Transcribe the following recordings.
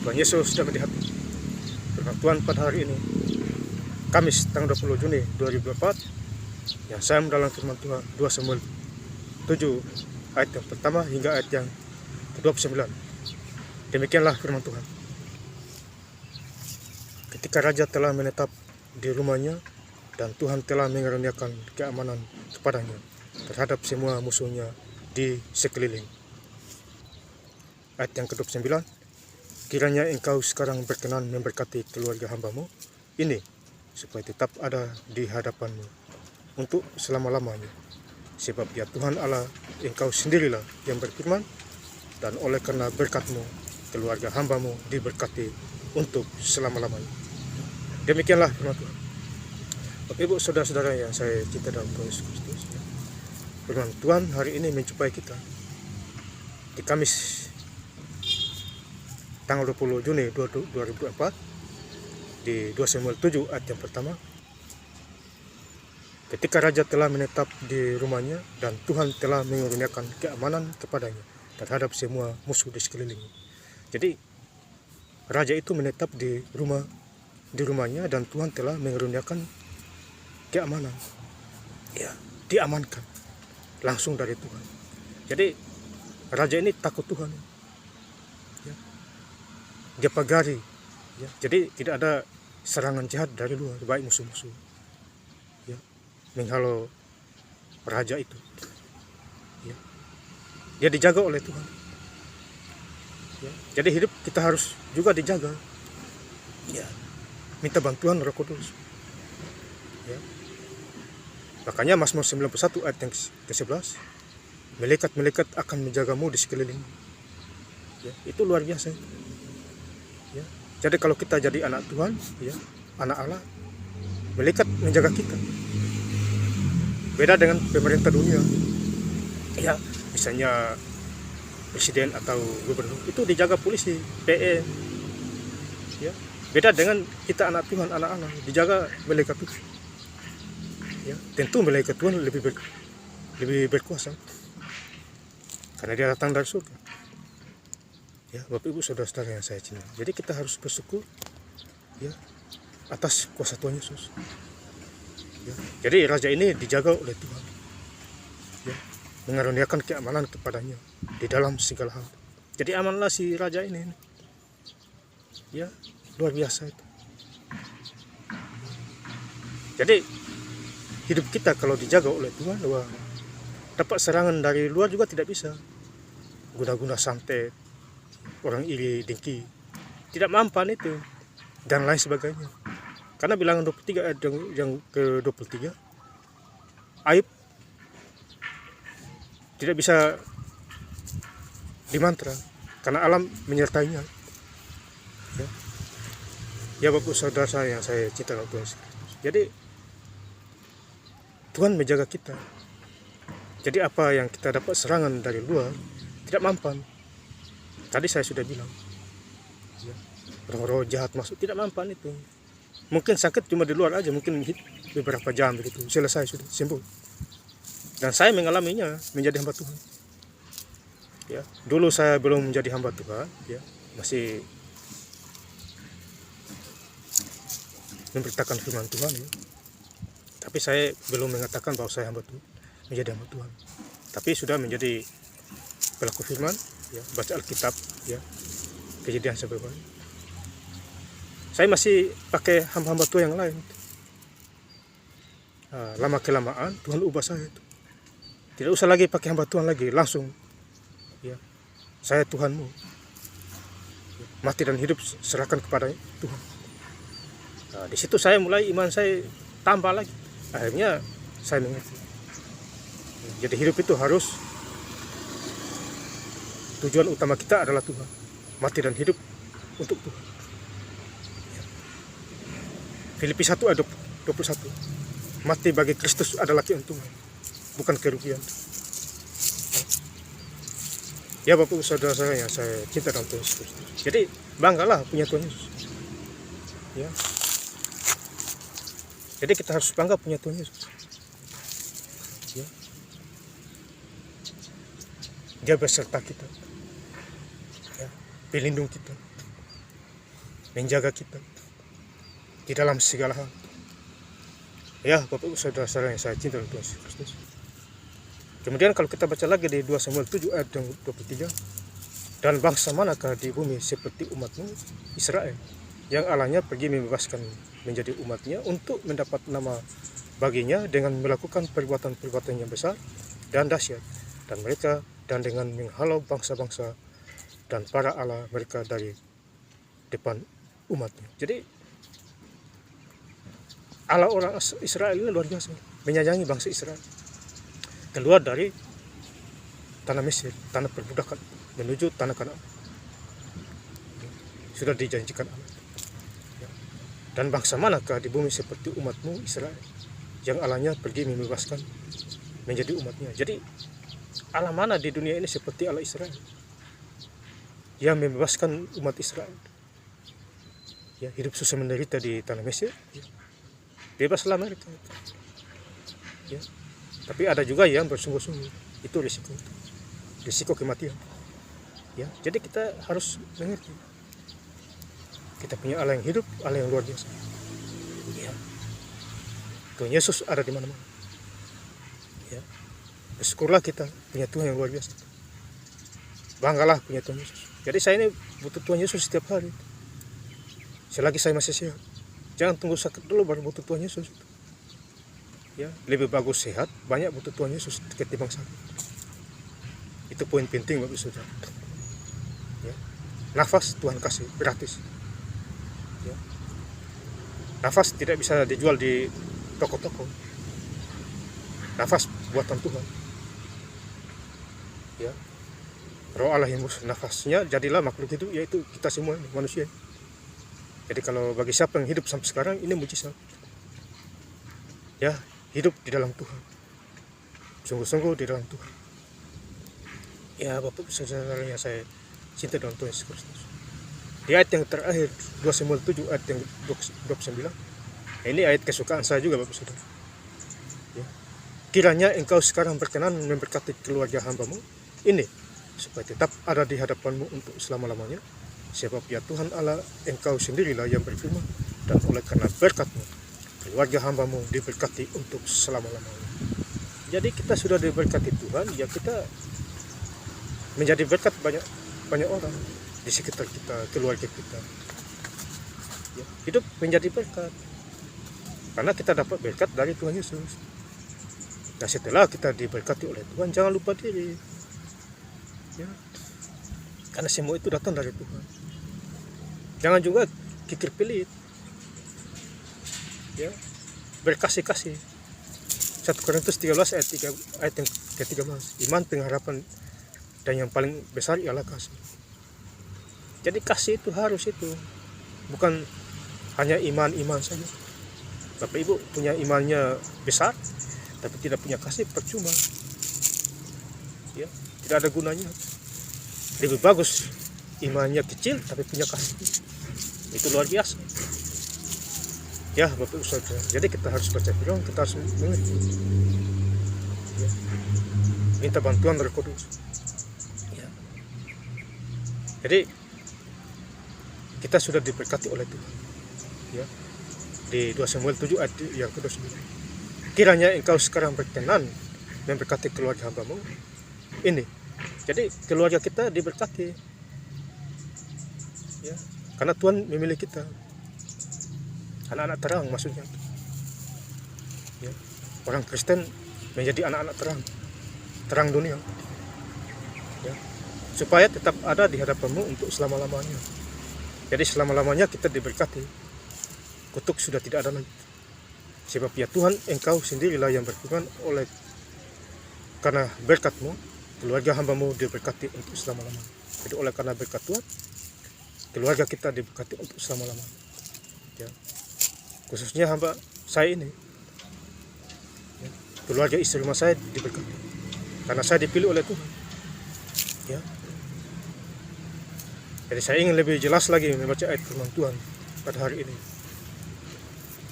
Tuhan Yesus sudah melihat firman Tuhan pada hari ini, Kamis tanggal 20 Juni 2024, yang saya mendalam firman Tuhan 2 Samuel 7 ayat yang pertama hingga ayat yang ke-29. Demikianlah firman Tuhan. Ketika raja telah menetap di rumahnya dan Tuhan telah mengaruniakan keamanan kepadanya terhadap semua musuhnya di sekeliling. Ayat yang ke-29, kiranya engkau sekarang berkenan memberkati keluarga hambamu ini, supaya tetap ada di hadapanmu untuk selama-lamanya. Sebab ya Tuhan Allah, engkau sendirilah yang berfirman, dan oleh karena berkatmu, keluarga hambamu diberkati untuk selama-lamanya. Demikianlah firman Tuhan. Bapak Ibu saudara-saudara yang saya cinta dalam Tuhan Yesus Kristus, firman Tuhan hari ini menjumpai kita di Kamis tanggal 20 Juni 2024 di 2 Samuel 7 ayat yang pertama. Ketika raja telah menetap di rumahnya dan Tuhan telah mengaruniakan keamanan kepadanya terhadap semua musuh di sekelilingnya. Jadi raja itu menetap di rumahnya dan Tuhan telah mengaruniakan keamanan. Ya, diamankan langsung dari Tuhan. Jadi raja ini takut Tuhan. Ya. Dia pagari. Ya. Jadi tidak ada serangan jahat dari luar, baik musuh-musuh. Ya. Menghalau raja itu. Ya. Dia dijaga oleh Tuhan. Ya. Jadi hidup kita harus juga dijaga. Ya. Minta bantuan Roh Kudus. Ya. Makanya Mazmur 91 ayat yang ke-11, malaikat-malaikat akan menjagamu di sekeliling. Ya, itu luar biasa. Ya. Jadi kalau kita jadi anak Tuhan, ya, anak Allah, malaikat menjaga kita. Beda dengan pemerintah dunia. Ya, misalnya presiden atau gubernur itu dijaga polisi, PE. Ya. Beda dengan kita anak Tuhan, anak Allah, dijaga malaikat itu. Ya, tentu malaikat Tuhan lebih berkuasa karena dia datang dari surga. Ya, Bapak Ibu saudara-saudara yang saya cinta. Jadi kita harus bersyukur, ya, atas kuasa Tuhan Yesus. Ya, jadi raja ini dijaga oleh Tuhan. Ya, mengaruniakan keamanan kepadanya di dalam segala hal. Jadi amanlah si raja ini. Ya, luar biasa itu. Jadi hidup kita kalau dijaga oleh Tuhan, dapat serangan dari luar juga tidak bisa. Guna-guna santet, orang iri, dengki, tidak mampan itu, dan lain sebagainya. Karena bilangan 23 ayat yang ke-23, aib tidak bisa dimantra, karena alam menyertainya. Ya, ya Bapak saudara saya yang saya cinta dalam Tuhan Yesus Kristus. Jadi Tuhan menjaga kita. Jadi apa yang kita dapat serangan dari luar tidak mampan. Tadi saya sudah bilang, ya, roh-roh jahat masuk tidak mampan itu. Mungkin sakit cuma di luar aja, mungkin beberapa jam begitu, selesai sudah sembuh. Dan saya mengalaminya menjadi hamba Tuhan. Ya, dulu saya belum menjadi hamba Tuhan, ya, masih memberitakan firman Tuhan. Ya. Tapi saya belum mengatakan bahwa saya hamba Tuhan, menjadi hamba Tuhan. Tapi sudah menjadi pelaku firman, ya, baca Alkitab, ya, kejadian sebelumnya. Saya masih pakai hamba-hamba Tuhan yang lain. Lama kelamaan Tuhan ubah saya itu. Tidak usah lagi pakai hamba Tuhan lagi, langsung, ya, saya Tuhanmu. Mati dan hidup serahkan kepada Tuhan. Nah, di situ saya mulai iman saya tambah lagi. Akhirnya saya mengerti. Jadi hidup itu harus tujuan utama kita adalah Tuhan. Mati dan hidup untuk Tuhan. Filipi 1 ayat 21. Mati bagi Kristus adalah keuntungan, bukan kerugian. Ya Bapak saudara saya yang saya cinta dalam Tuhan Yesus Kristus. Jadi banggalah punya Tuhan Yesus. Ya. Jadi kita harus bangga punya Tuhan Yesus. Ya. Dia beserta kita, ya, pelindung kita. menjaga kita di dalam segala hal. Ya, Bapak Ibu Saudara-saudara yang saya cinta Tuhan Yesus Kristus. Kemudian kalau kita baca lagi di 2 Samuel 7 ayat yang 23, dan bangsa manakah di bumi seperti umatmu Israel, yang Allahnya pergi membebaskan menjadi umatnya untuk mendapat nama baginya dengan melakukan perbuatan-perbuatan yang besar dan dahsyat, dan dengan menghalau bangsa-bangsa dan para Allah mereka dari depan umatnya. Jadi Allah orang Israel ini luar biasa, menyayangi bangsa Israel. Keluar dari tanah Mesir, tanah perbudakan, menuju tanah Kanaan. Sudah dijanjikan Allah. Dan bangsa manakah di bumi seperti umatmu Israel, yang Allahnya pergi membebaskan menjadi umatnya. Jadi Allah mana di dunia ini seperti Allah Israel, yang membebaskan umat Israel. Ya, hidup susah menderita di tanah Mesir, ya. Bebaslah mereka. Ya. Tapi ada juga yang bersungguh-sungguh, itu risiko kematian. Ya, jadi kita harus mengerti, kita punya Allah yang hidup, Allah yang luar biasa. Ya. Tuhan Yesus ada di mana-mana. Ya. Bersyukurlah kita punya Tuhan yang luar biasa. Banggalah punya Tuhan Yesus. Jadi saya ini butuh Tuhan Yesus setiap hari. Selagi saya masih sehat, jangan tunggu sakit dulu baru butuh Tuhan Yesus. Ya, lebih bagus sehat, banyak butuh Tuhan Yesus ketimbang sakit. Itu poin penting Bapak Saudara. Ya. Nafas Tuhan kasih gratis. Ya. Nafas tidak bisa dijual di toko-toko. Nafas buatan Tuhan. Ya. Roh Allah yang nafasnya jadilah makhluk hidup, yaitu kita semua ini, manusia. Jadi kalau bagi siapa yang hidup sampai sekarang, ini mujizat. Ya, hidup di dalam Tuhan, sungguh-sungguh di dalam Tuhan. Ya, Bapak Saudara yang saya cinta dalam Tuhan Yesus Kristus. Di ayat yang terakhir 2 Samuel 7 ayat yang 29, ini ayat kesukaan saya juga Bapak Saudara. Ya. Kiranya engkau sekarang berkenan memberkati keluarga hambamu ini, supaya tetap ada di hadapanmu untuk selama-lamanya. Sebab ya Tuhan Allah, engkau sendirilah yang berfirman, dan oleh karena berkat-Mu keluarga hambamu diberkati untuk selama-lamanya. Jadi kita sudah diberkati Tuhan, ya kita menjadi berkat banyak orang di sekitar kita, keluarga kita. Ya, hidup menjadi berkat karena kita dapat berkat dari Tuhan Yesus. Nah, setelah kita diberkati oleh Tuhan, jangan lupa diri. Ya, karena semua itu datang dari Tuhan. Jangan juga kikir pelit. Ya, berkasih-kasih. 1 Korintus 13 ayat yang ke-13. Iman, pengharapan, dan yang paling besar ialah kasih. Jadi kasih itu harus itu. Bukan hanya iman saja. Bapak Ibu punya imannya besar, tapi tidak punya kasih, percuma. Ya, tidak ada gunanya. Lebih bagus imannya kecil tapi punya kasih. Itu luar biasa. Ya, Bapak Ibu Saudara. Jadi kita harus baca firman, kita harus mengerti. Ya. Minta bantuan Roh Kudus. Ya. Jadi kita sudah diberkati oleh Tuhan. Ya. Di 2 Samuel 7 ayat yang ke-29. Kiranya engkau sekarang berkenan memberkati keluarga hambamu ini. Jadi keluarga kita diberkati. Ya. Karena Tuhan memilih kita. Anak-anak terang maksudnya. Ya. Orang Kristen menjadi anak-anak terang. Terang dunia. Ya. Supaya tetap ada di hadapanmu untuk selama-lamanya. Jadi selama-lamanya kita diberkati. Kutuk sudah tidak ada lagi. Sebab ya Tuhan, engkau sendirilah yang berfirman, oleh karena berkat-Mu keluarga hambamu diberkati untuk selama-lamanya. Jadi oleh karena berkat Tuhan, keluarga kita diberkati untuk selama-lamanya. Ya. Khususnya hamba saya ini, ya. Keluarga istri rumah saya diberkati karena saya dipilih oleh Tuhan. Ya. Jadi saya ingin lebih jelas lagi membaca ayat firman Tuhan pada hari ini.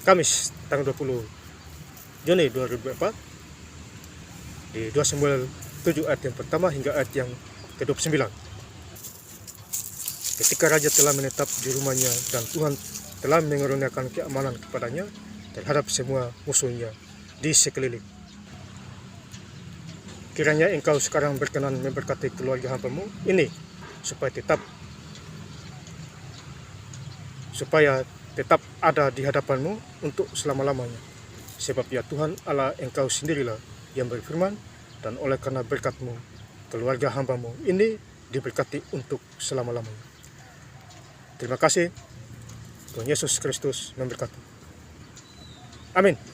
Kamis tanggal 20 Juni 2024 di 2 Samuel 7 ayat yang pertama hingga ayat yang ke-29. Ketika raja telah menetap di rumahnya dan Tuhan telah mengaruniakan keamanan kepadanya terhadap semua musuhnya di sekeliling. Kiranya engkau sekarang berkenan memberkati keluarga hambamu ini supaya tetap ada di hadapanmu untuk selama-lamanya. Sebab ya Tuhan Allah engkau sendirilah yang berfirman, dan oleh karena berkat-Mu, keluarga hambamu ini diberkati untuk selama-lamanya. Terima kasih. Tuhan Yesus Kristus memberkati. Amin.